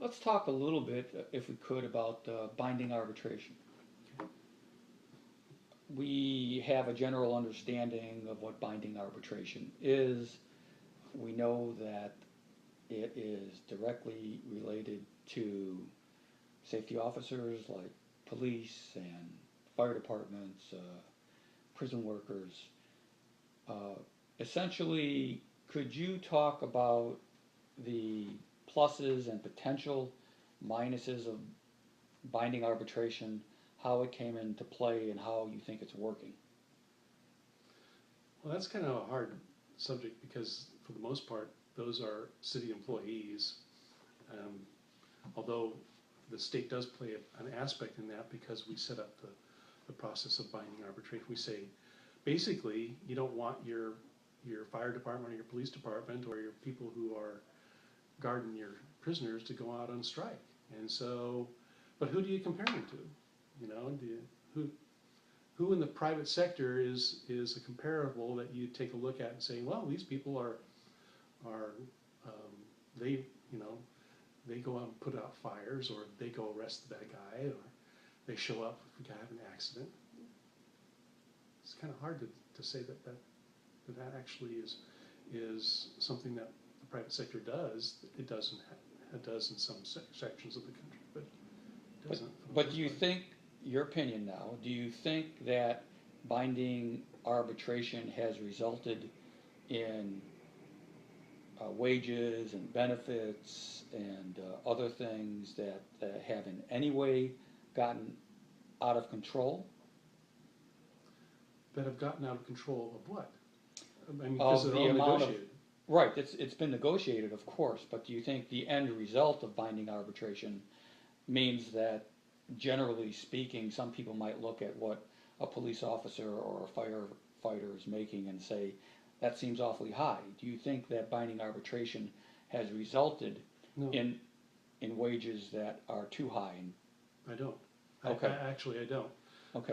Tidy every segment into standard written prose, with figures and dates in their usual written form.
Let's talk a little bit, if we could, about binding arbitration. We have a general understanding of what binding arbitration is. We know that it is directly related to safety officers like police and fire departments, prison workers. Uh, Essentially, could you talk about the pluses and potential minuses of binding arbitration, how it came into play, and how you think it's working? Well, that's kind of a hard subject because, for the most part, those are city employees. Um, Although the state does play an aspect in that because we set up the process of binding arbitration. We say, basically, you don't want your fire department or your police department or your people who are guarding your prisoners to go out on strike. And so, but who do you compare them to? You know, who in the private sector is a comparable that you take a look at and say, well, these people are they, you know, they go out and put out fires, or they go arrest the bad guy, or they show up if we have an accident. It's kind of hard to say that actually is something that the private sector does. It does in some sections of the country, but it doesn't. But do you think, your opinion now, do you think that binding arbitration has resulted in wages and benefits and other things that have in any way gotten out of control? That have gotten out of control of what? I mean, because Of they're the all amount negotiated. Right, it's been negotiated, of course, but do you think the end result of binding arbitration means that, generally speaking, some people might look at what a police officer or a firefighter is making and say, that seems awfully high? Do you think that binding arbitration has resulted No, in wages that are too high? I don't. Okay. Actually, I don't. Okay.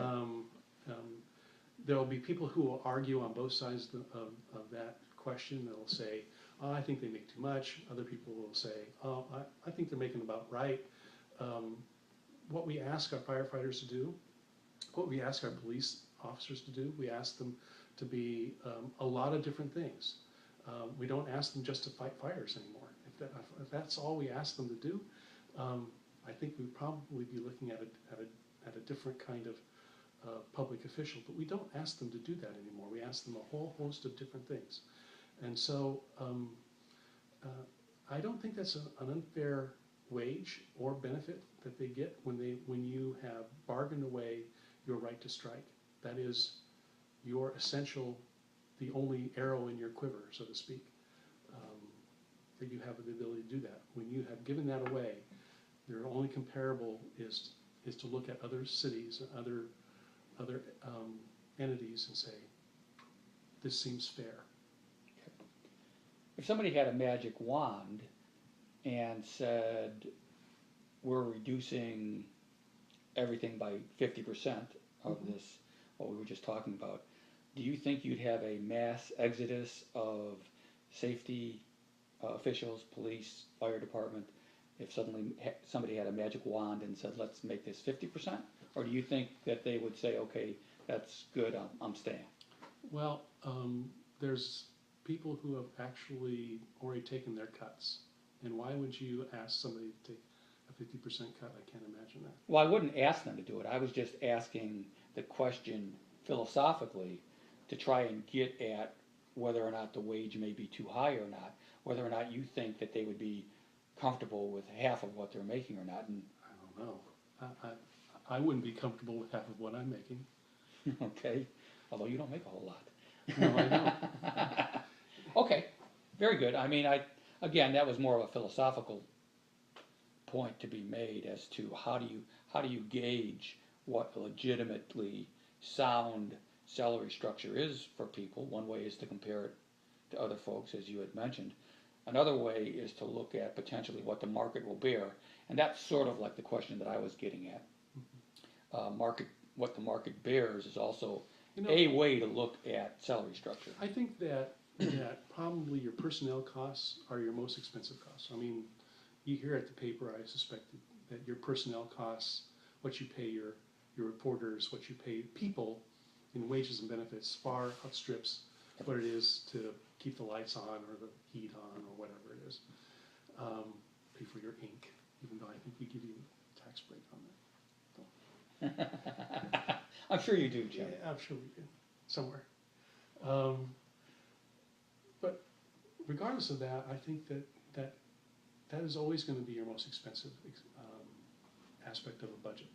There will be people who will argue on both sides of that question. They'll say, oh, I think they make too much. Other people will say, oh, I think they're making about right. What we ask our firefighters to do, what we ask our police officers to do, we ask them to be a lot of different things. We don't ask them just to fight fires anymore. If that's all we ask them to do, I think we'd probably be looking at a different kind of public official. But we don't ask them to do that anymore. We ask them a whole host of different things. And so I don't think that's an unfair wage or benefit that they get when you have bargained away your right to strike. That is your essential, the only arrow in your quiver, so to speak, that you have the ability to do that. When you have given that away, your only comparable is to look at other cities and other entities and say, this seems fair. If somebody had a magic wand and said, we're reducing everything by 50% of this, what we were just talking about, do you think you'd have a mass exodus of safety officials, police, fire department, if suddenly somebody had a magic wand and said, let's make this 50%? Or do you think that they would say, okay, that's good, I'm staying? Well, there's people who have actually already taken their cuts. And why would you ask somebody to take a 50% cut? I can't imagine that. Well, I wouldn't ask them to do it. I was just asking the question philosophically to try and get at whether or not the wage may be too high or not, whether or not you think that they would be comfortable with half of what they're making or not. And I don't know. I wouldn't be comfortable with half of what I'm making. okay, although you don't make a whole lot. No, I don't. Okay, very good. I mean, again, that was more of a philosophical point to be made as to how do you gauge what a legitimately sound salary structure is for people. One way is to compare it to other folks, as you had mentioned. Another way is to look at potentially what the market will bear, and that's sort of like the question that I was getting at. What the market bears is also a way to look at salary structure. I think that probably your personnel costs are your most expensive costs. I mean, you hear at the paper, I suspect that your personnel costs, what you pay your reporters, what you pay people in wages and benefits far outstrips what it is to keep the lights on or the heat on or whatever it is. Pay for your ink, even though I think we give you a tax break on that. I'm sure you do, Jim. Yeah, I'm sure we do, somewhere. But regardless of that, I think that is always going to be your most expensive aspect of a budget.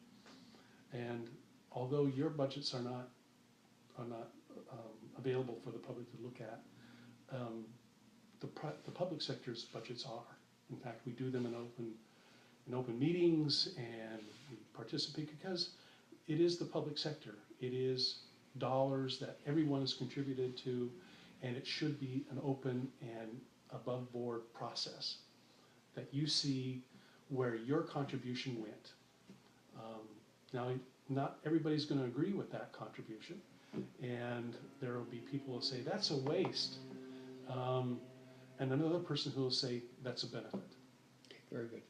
And although your budgets are not available for the public to look at, the public sector's budgets are. In fact, we do them in open meetings, and we participate because it is the public sector. It is dollars that everyone has contributed to, and it should be an open and above board process that you see where your contribution went. Now, not everybody's going to agree with that contribution, and there will be people who say that's a waste, and another person who will say that's a benefit. Okay, very good.